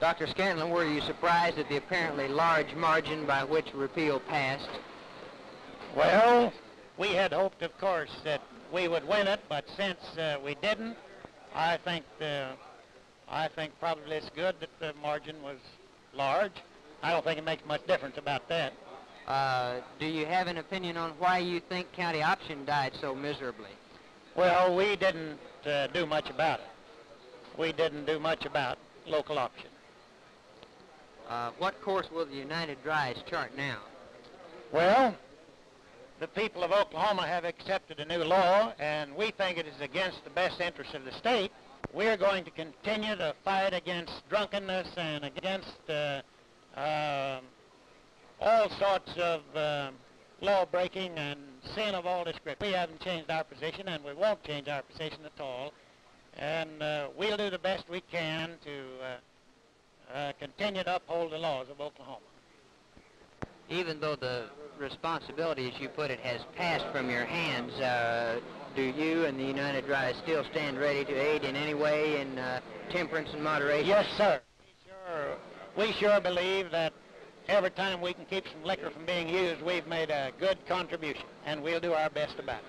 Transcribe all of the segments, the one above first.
Dr. Scanlon, were you surprised at the apparently large margin by which repeal passed? Well, we had hoped, of course, that we would win it, but since we didn't, I think probably it's good that the margin was large. I don't think it makes much difference about that. Do you have an opinion on why you think county option died so miserably? Well, we didn't do much about it. We didn't do much about local option. What course will the United Dries chart now? Well, the people of Oklahoma have accepted a new law, and we think it is against the best interest of the state. We're going to continue to fight against drunkenness and against all sorts of law-breaking and sin of all description. We haven't changed our position, and we won't change our position at all. And we'll do the best we can to continue to uphold the laws of Oklahoma. Even though the responsibility, as you put it, has passed from your hands, do you and the United Dries still stand ready to aid in any way in temperance and moderation? Yes, sir. We sure believe that every time we can keep some liquor from being used, we've made a good contribution, and we'll do our best about it.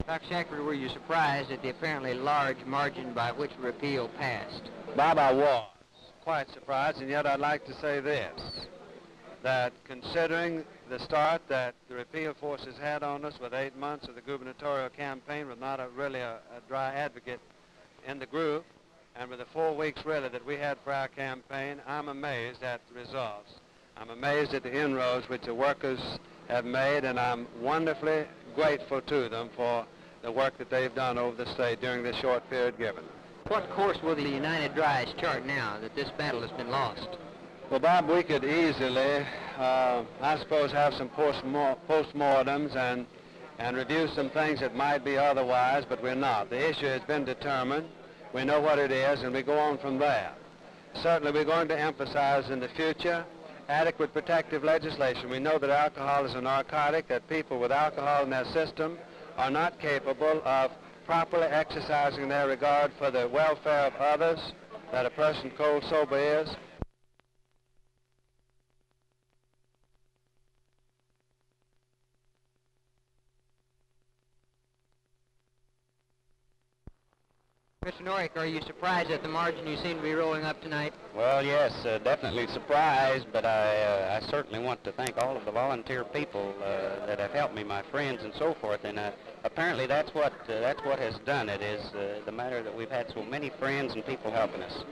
Dr. Shackford, were you surprised at the apparently large margin by which repeal passed? Bob, I was quite surprised, and yet I'd like to say this, that considering the start that the repeal forces had on us with 8 months of the gubernatorial campaign with not really a dry advocate in the group, and with the 4 weeks really that we had for our campaign, I'm amazed at the results. I'm amazed at the inroads which the workers have made, and I'm wonderfully grateful to them for the work that they've done over the state during this short period given. What course will the United Dries chart now that this battle has been lost? Well, Bob, we could easily, I suppose, have some postmortems and review some things that might be otherwise, but we're not. The issue has been determined. We know what it is, and we go on from there. Certainly, we're going to emphasize in the future adequate protective legislation. We know that alcohol is a narcotic, that people with alcohol in their system are not capable of properly exercising their regard for the welfare of others that a person cold sober is. Mr. Norick, are you surprised at the margin you seem to be rolling up tonight? Well, yes, definitely surprised, but I certainly want to thank all of the volunteer people that have helped me, my friends and so forth, and apparently that's what has done it, is the matter that we've had so many friends and people helping us.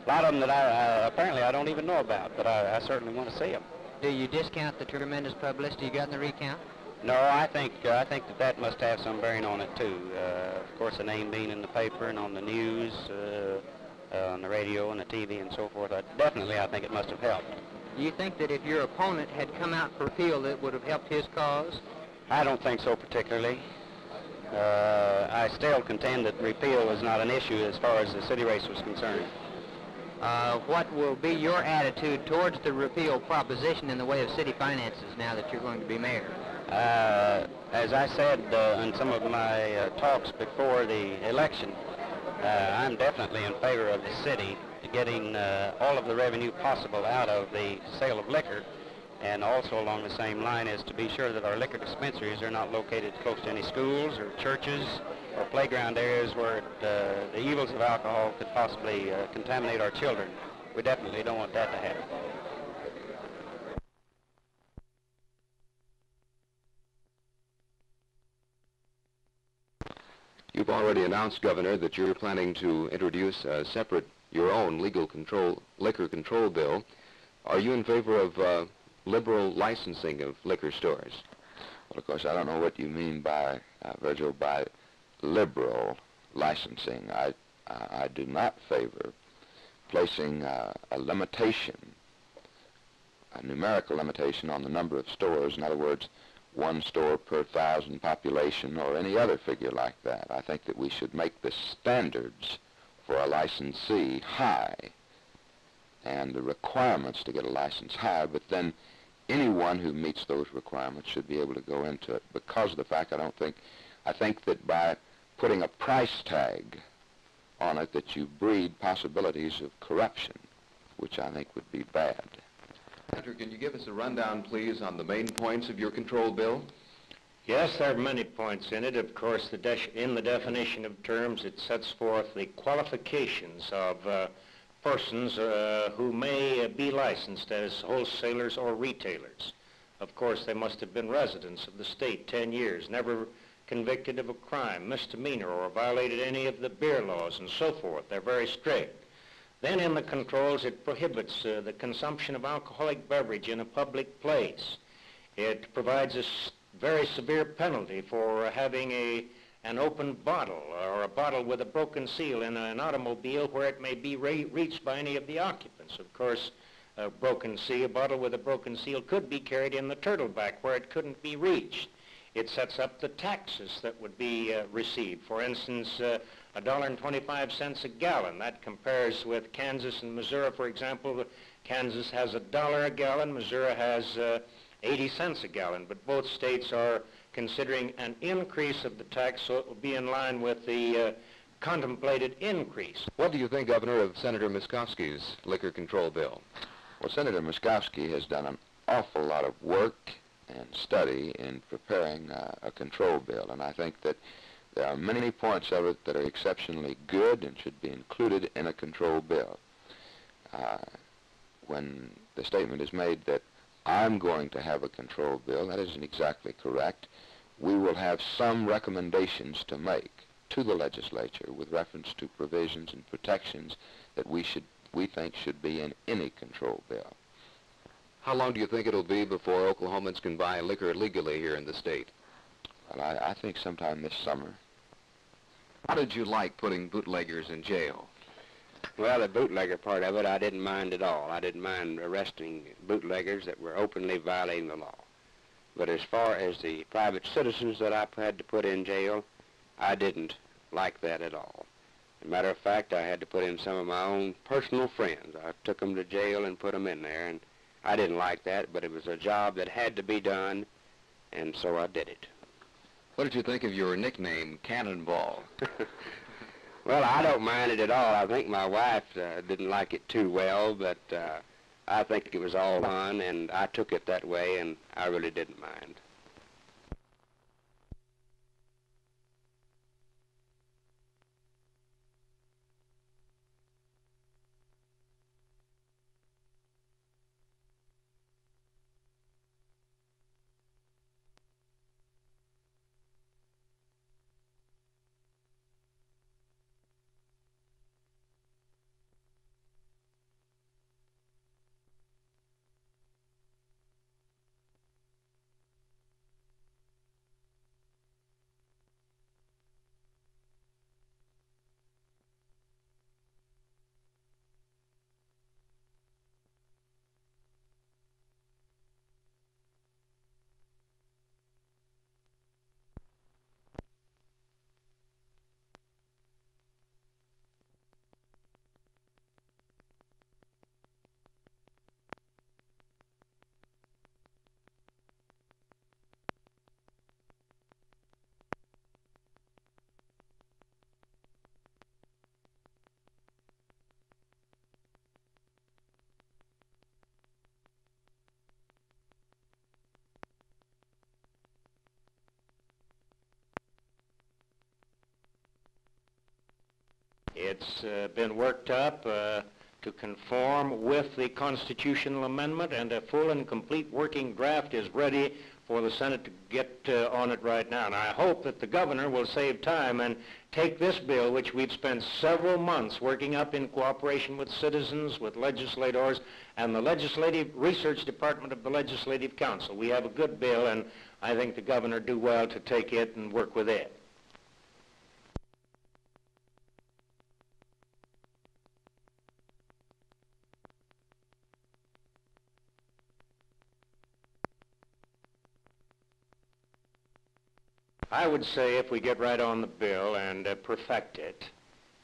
A lot of them that apparently I don't even know about, but I certainly want to see them. Do you discount the tremendous publicity you got in the recount? No, I think that must have some bearing on it too. Of course, the name being in the paper and on the news, on the radio and the TV and so forth. Definitely, I think it must have helped. Do you think that if your opponent had come out for repeal, it would have helped his cause? I don't think so particularly. I still contend that repeal was not an issue as far as the city race was concerned. What will be your attitude towards the repeal proposition in the way of city finances now that you're going to be mayor? As I said in some of my talks before the election, I'm definitely in favor of the city getting all of the revenue possible out of the sale of liquor, and also along the same line is to be sure that our liquor dispensaries are not located close to any schools or churches or playground areas where the evils of alcohol could possibly contaminate our children. We definitely don't want that to happen. You've already announced, Governor, that you're planning to introduce a separate, your own liquor control bill. Are you in favor of liberal licensing of liquor stores? Well, of course, I don't know what you mean by, Virgil, by liberal licensing. I do not favor placing a limitation, a numerical limitation on the number of stores. In other words, 1 store per 1,000 population or any other figure like that. I think that we should make the standards for a licensee high and the requirements to get a license high, but then anyone who meets those requirements should be able to go into it. Because of the fact, I think that by putting a price tag on it, that you breed possibilities of corruption, which I think would be bad. Senator, can you give us a rundown, please, on the main points of your control bill? Yes, there are many points in it. Of course, in the definition of terms, it sets forth the qualifications of persons who may be licensed as wholesalers or retailers. Of course, they must have been residents of the state 10 years, never convicted of a crime, misdemeanor, or violated any of the beer laws, and so forth. They're very strict. Then in the controls, it prohibits the consumption of alcoholic beverage in a public place. It provides a very severe penalty for having an open bottle or a bottle with a broken seal in an automobile where it may be reached by any of the occupants. Of course, a bottle with a broken seal could be carried in the turtleback where it couldn't be reached. It sets up the taxes that would be received. For instance, $1.25 a gallon. That compares with Kansas and Missouri, for example. Kansas has $1 a gallon, Missouri has 80 cents a gallon, but both states are considering an increase of the tax, so it will be in line with the contemplated increase. What do you think, Governor, of Senator Muskowski's liquor control bill? Well, Senator Muskowski has done an awful lot of work and study in preparing a control bill, and I think that there are many points of it that are exceptionally good and should be included in a control bill. When the statement is made that I'm going to have a control bill, that isn't exactly correct. We will have some recommendations to make to the legislature with reference to provisions and protections that we think should be in any control bill. How long do you think it'll be before Oklahomans can buy liquor legally here in the state? Well, I think sometime this summer. How did you like putting bootleggers in jail? Well, the bootlegger part of it, I didn't mind at all. I didn't mind arresting bootleggers that were openly violating the law. But as far as the private citizens that I had to put in jail, I didn't like that at all. As a matter of fact, I had to put in some of my own personal friends. I took them to jail and put them in there, and I didn't like that, but it was a job that had to be done, and so I did it. What did you think of your nickname, Cannonball? Well, I don't mind it at all. I think my wife didn't like it too well, but I think it was all fun, and I took it that way, and I really didn't mind. It's been worked up to conform with the constitutional amendment, and a full and complete working draft is ready for the Senate to get on it right now. And I hope that the governor will save time and take this bill, which we've spent several months working up in cooperation with citizens, with legislators, and the Legislative Research Department of the Legislative Council. We have a good bill, and I think the governor do well to take it and work with it. I would say if we get right on the bill and perfect it,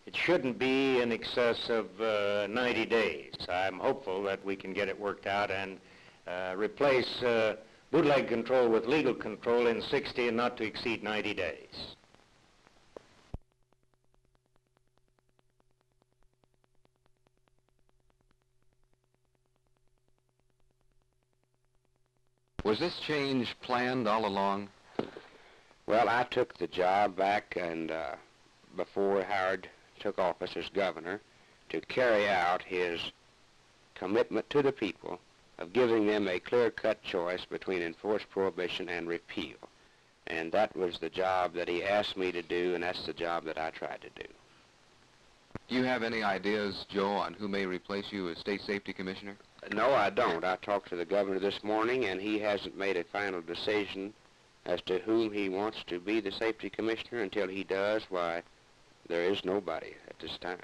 it shouldn't be in excess of 90 days. I'm hopeful that we can get it worked out, and replace bootleg control with legal control in 60 and not to exceed 90 days. Was this change planned all along? Well, I took the job back and before Howard took office as governor to carry out his commitment to the people of giving them a clear-cut choice between enforced prohibition and repeal. And that was the job that he asked me to do, and that's the job that I tried to do. Do you have any ideas, Joe, on who may replace you as State Safety Commissioner? No, I don't. I talked to the governor this morning, and he hasn't made a final decision as to whom he wants to be the safety commissioner. Until he does, why, there is nobody at this time.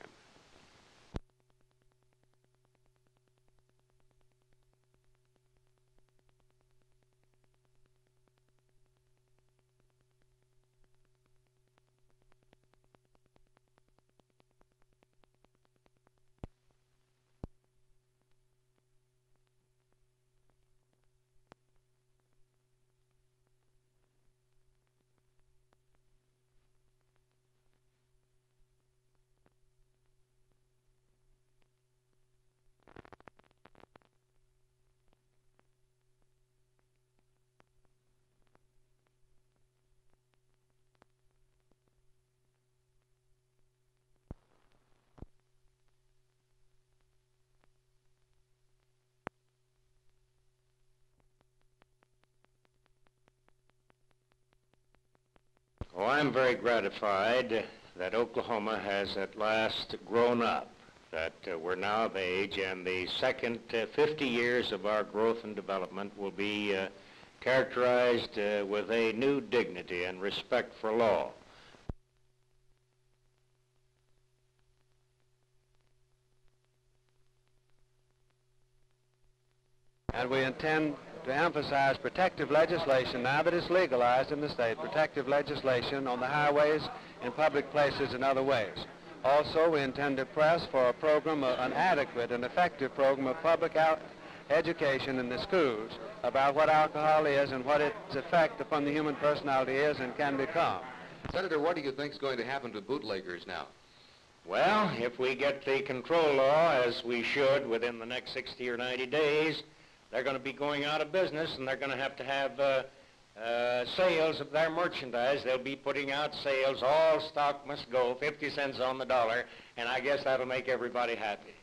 Oh, I'm very gratified that Oklahoma has at last grown up, that we're now of age, and the second 50 years of our growth and development will be characterized with a new dignity and respect for law. And we intend to emphasize protective legislation now that it's legalized in the state, protective legislation on the highways, in public places, and other ways. Also, we intend to press for a program, an adequate and effective program of public education in the schools about what alcohol is and what its effect upon the human personality is and can become. Senator, what do you think is going to happen to bootleggers now? Well, if we get the control law, as we should, within the next 60 or 90 days, they're going to be going out of business, and they're going to have sales of their merchandise. They'll be putting out sales. All stock must go, 50 cents on the dollar, and I guess that'll make everybody happy.